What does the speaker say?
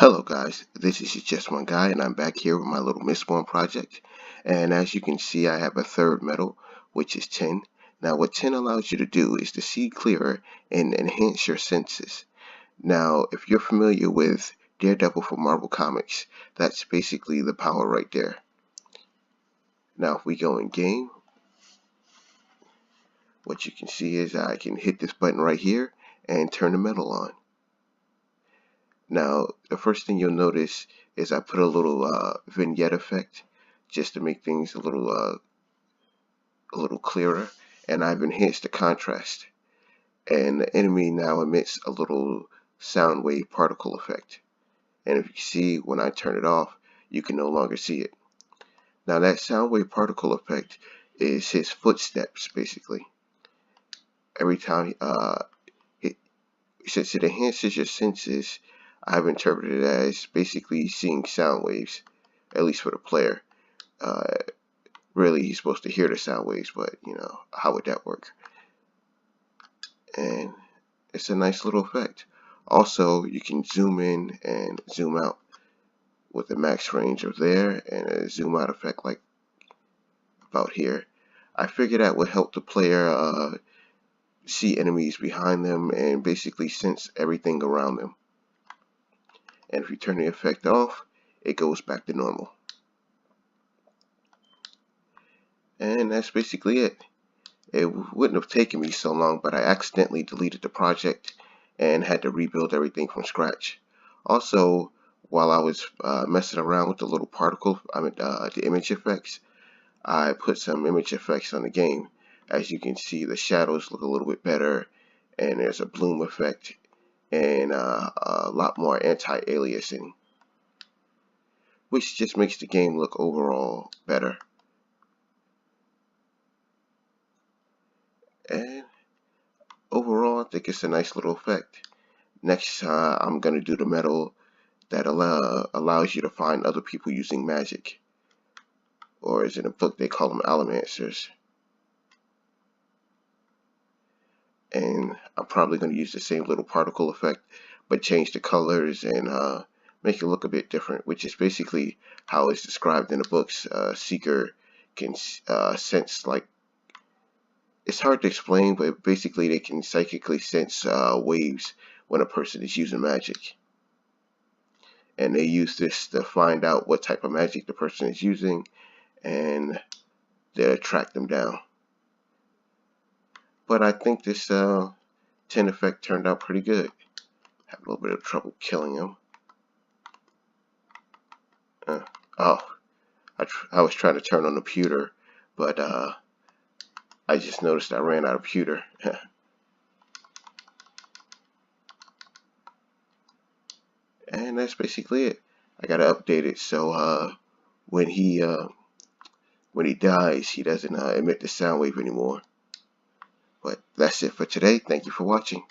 Hello guys, this is Itjustoneguy and I'm back here with my little Mistborn project. And as you can see, I have a third medal, which is 10. Now what 10 allows you to do is to see clearer and enhance your senses. Now if you're familiar with Daredevil from Marvel Comics, that's basically the power right there. Now if we go in game, what you can see is I can hit this button right here and turn the medal on. Now, the first thing you'll notice is I put a little vignette effect just to make things a little clearer, and I've enhanced the contrast. And the enemy now emits a little sound wave particle effect. And if you see, when I turn it off, you can no longer see it. Now, that sound wave particle effect is his footsteps, basically. Every time, since it enhances your senses, I've interpreted it as basically seeing sound waves, at least for the player. Really, he's supposed to hear the sound waves, but you know, how would that work? And it's a nice little effect. Also, you can zoom in and zoom out with the max range of there and a zoom out effect like about here. I figured that would help the player see enemies behind them and basically sense everything around them. And if you turn the effect off, it goes back to normal. And that's basically it. It wouldn't have taken me so long, but I accidentally deleted the project and had to rebuild everything from scratch. Also, while I was messing around with the little particle, the image effects, I put some image effects on the game. As you can see, the shadows look a little bit better, and there's a bloom effect and a lot more anti-aliasing, which just makes the game look overall better. And overall, I think it's a nice little effect. Next, I'm going to do the medal that allows you to find other people using magic, or as in a book they call them allomancers. And I'm probably going to use the same little particle effect, but change the colors and make it look a bit different, which is basically how it's described in the books. Seeker can sense, like, it's hard to explain, but basically they can psychically sense waves when a person is using magic. And they use this to find out what type of magic the person is using, and they track them down. But I think this 10 effect turned out pretty good. Had a little bit of trouble killing him. I was trying to turn on the pewter, but I just noticed I ran out of pewter. And that's basically it. I gotta update it so when he dies, he doesn't emit the sound wave anymore. But that's it for today. Thank you for watching.